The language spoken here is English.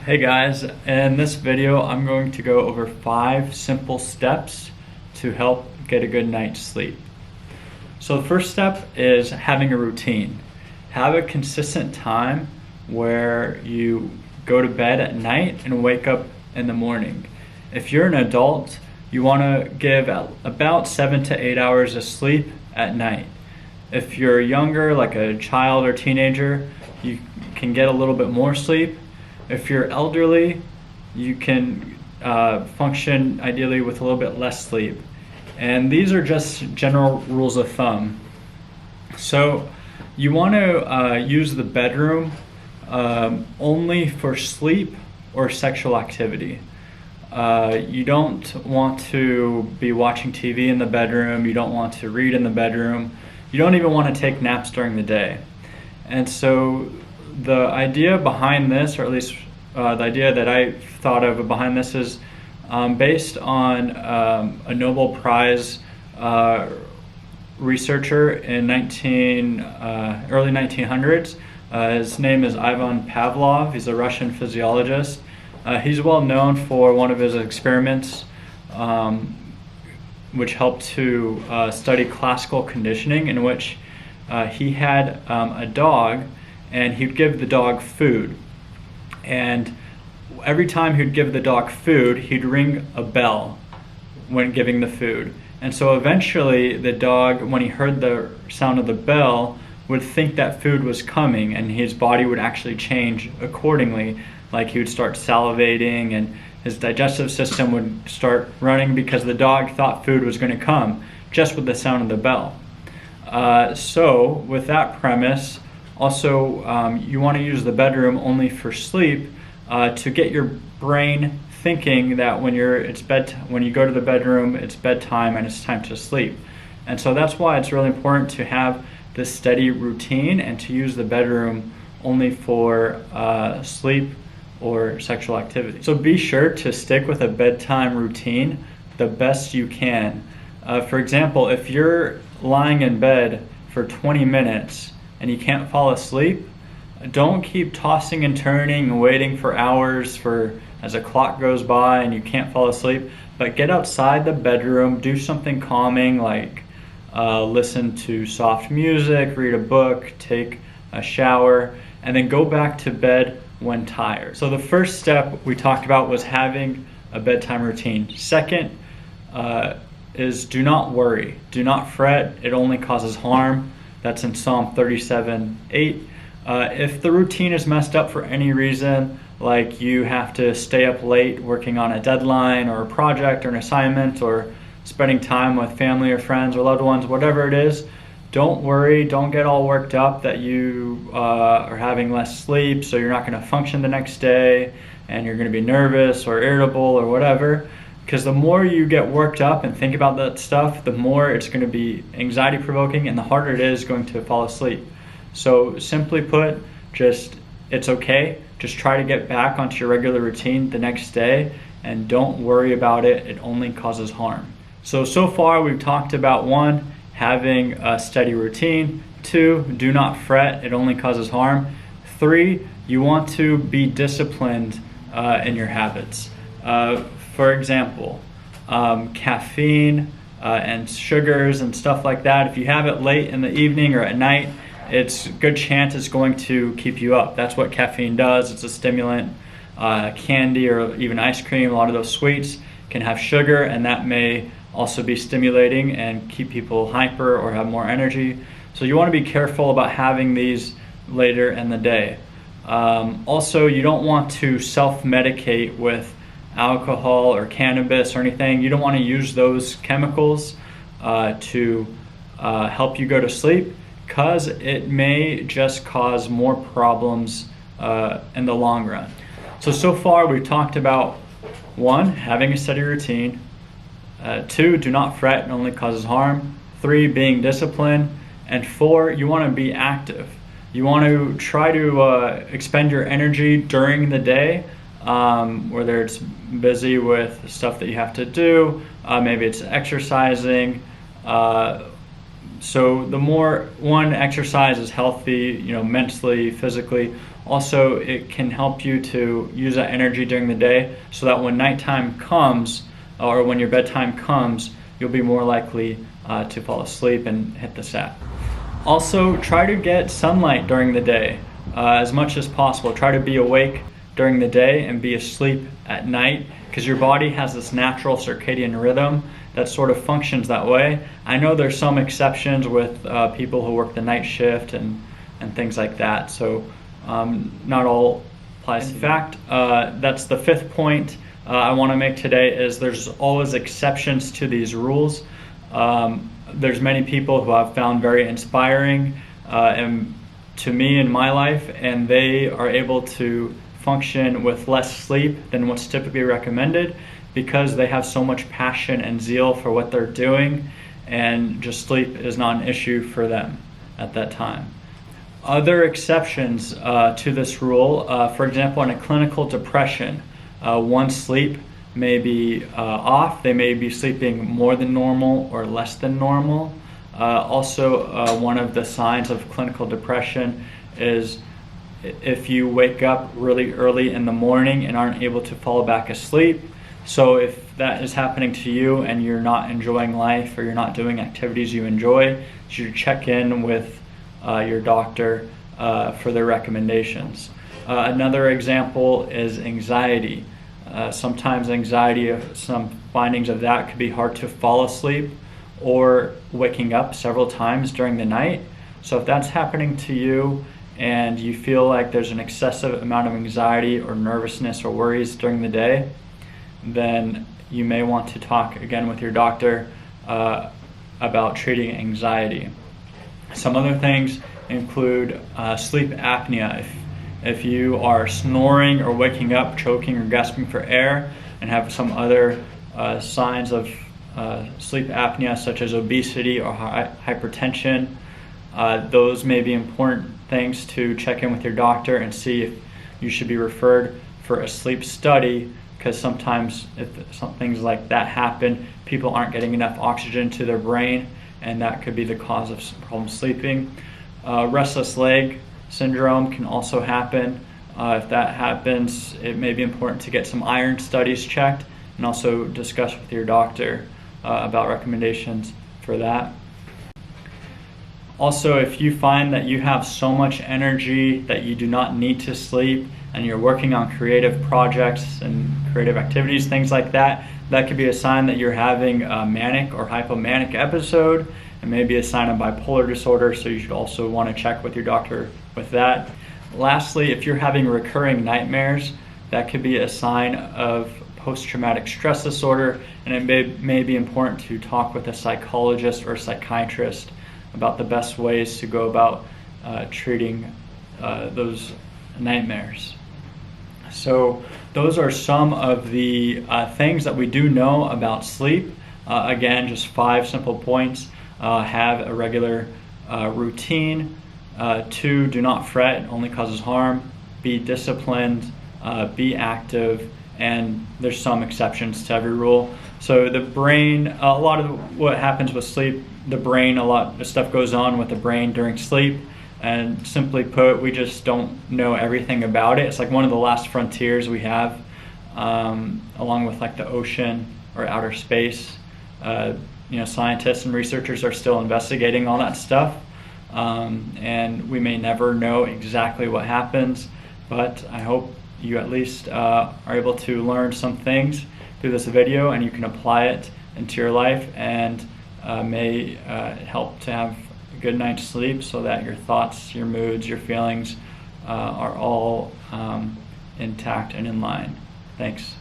Hey guys, in this video I'm going to go over 5 simple steps to help get a good night's sleep. So the first step is having a routine. Have a consistent time where you go to bed at night and wake up in the morning. If you're an adult, you want to give about 7 to 8 hours of sleep at night. If you're younger, like a child or teenager, you can get a little bit more sleep. If you're elderly, you can function ideally with a little bit less sleep. And these are just general rules of thumb. So you want to use the bedroom only for sleep or sexual activity. You don't want to be watching TV in the bedroom. You don't want to read in the bedroom. You don't even want to take naps during the day. And so the idea behind this, or at least the idea that I thought of behind this, is based on a Nobel Prize researcher in early 1900s. His name is Ivan Pavlov. He's a Russian physiologist. He's well known for one of his experiments which helped to study classical conditioning, in which he had a dog, and he'd give the dog food. And every time he'd give the dog food, he'd ring a bell when giving the food. And so eventually the dog, when he heard the sound of the bell, would think that food was coming, and his body would actually change accordingly. Like he would start salivating, and his digestive system would start running because the dog thought food was going to come just with the sound of the bell. So with that premise, also you want to use the bedroom only for sleep to get your brain thinking that when you go to the bedroom, it's bedtime and it's time to sleep. And so that's why it's really important to have this steady routine and to use the bedroom only for sleep or sexual activity. So be sure to stick with a bedtime routine the best you can. For example, if you're lying in bed for 20 minutes and you can't fall asleep, don't keep tossing and turning and waiting for hours as a clock goes by and you can't fall asleep, but get outside the bedroom, do something calming like listen to soft music, read a book, take a shower, and then go back to bed when tired. So the first step we talked about was having a bedtime routine. Second is do not worry, do not fret, it only causes harm. That's in Psalm 37:8. If the routine is messed up for any reason, like you have to stay up late working on a deadline or a project or an assignment, or spending time with family or friends or loved ones, whatever it is, don't worry, don't get all worked up that you are having less sleep, so you're not going to function the next day and you're going to be nervous or irritable or whatever. Because the more you get worked up and think about that stuff, the more it's going to be anxiety provoking and the harder it is going to fall asleep. So simply put, it's okay. Just try to get back onto your regular routine the next day and don't worry about it. It only causes harm. So far we've talked about 1, having a steady routine. 2, do not fret. It only causes harm. 3, you want to be disciplined in your habits. For example, caffeine and sugars and stuff like that. If you have it late in the evening or at night, it's a good chance it's going to keep you up. That's what caffeine does. It's a stimulant. Candy or even ice cream, a lot of those sweets can have sugar, and that may also be stimulating and keep people hyper or have more energy. So you want to be careful about having these later in the day. Also, you don't want to self-medicate with alcohol or cannabis or anything. You don't want to use those chemicals to help you go to sleep, because it may just cause more problems in the long run. So far we've talked about 1, having a steady routine. 2, do not fret, it only causes harm. 3, being disciplined. And 4, you want to be active. You want to try to expend your energy during the day, whether it's busy with stuff that you have to do, maybe it's exercising. So the more exercise is healthy, mentally, physically, Also, it can help you to use that energy during the day so that when nighttime comes, or when your bedtime comes, you'll be more likely to fall asleep and hit the sack. Also, try to get sunlight during the day as much as possible. Try to be awake during the day and be asleep at night, because your body has this natural circadian rhythm that sort of functions that way. I know there's some exceptions with people who work the night shift and things like that, so not all applies. In fact, that's the fifth point I want to make today, is there's always exceptions to these rules. There's many people who I've found very inspiring and to me in my life, and they are able to function with less sleep than what's typically recommended because they have so much passion and zeal for what they're doing, and just sleep is not an issue for them at that time. Other exceptions to this rule, for example, in a clinical depression, one's sleep may be off. They may be sleeping more than normal or less than normal. Also, one of the signs of clinical depression is if you wake up really early in the morning and aren't able to fall back asleep. So if that is happening to you and you're not enjoying life or you're not doing activities you enjoy, you should check in with your doctor for their recommendations. Another example is anxiety. Sometimes anxiety, some findings of that could be hard to fall asleep or waking up several times during the night. So if that's happening to you and you feel like there's an excessive amount of anxiety or nervousness or worries during the day, then you may want to talk again with your doctor about treating anxiety. Some other things include sleep apnea. If you are snoring or waking up, choking or gasping for air, and have some other signs of sleep apnea such as obesity or hypertension, those may be important things to check in with your doctor and see if you should be referred for a sleep study, because sometimes if some things like that happen, people aren't getting enough oxygen to their brain, and that could be the cause of problem sleeping. Restless leg syndrome can also happen. If that happens, it may be important to get some iron studies checked and also discuss with your doctor about recommendations for that. Also, if you find that you have so much energy that you do not need to sleep and you're working on creative projects and creative activities, things like that, that could be a sign that you're having a manic or hypomanic episode. It may be a sign of bipolar disorder, so you should also want to check with your doctor with that. Lastly, if you're having recurring nightmares, that could be a sign of post-traumatic stress disorder, and it may be important to talk with a psychologist or a psychiatrist about the best ways to go about treating those nightmares. So those are some of the things that we do know about sleep. Again, just 5 simple points. Have a regular routine. 2, do not fret, it only causes harm. Be disciplined, be active, and there's some exceptions to every rule. So the brain, a lot of what happens with sleep, the brain, a lot of stuff goes on with the brain during sleep, and simply put, we just don't know everything about it. It's like one of the last frontiers we have, along with like the ocean or outer space. Scientists and researchers are still investigating all that stuff, and we may never know exactly what happens, but I hope you at least are able to learn some things through this video, and you can apply it into your life, and may help to have a good night's sleep so that your thoughts, your moods, your feelings are all intact and in line. Thanks.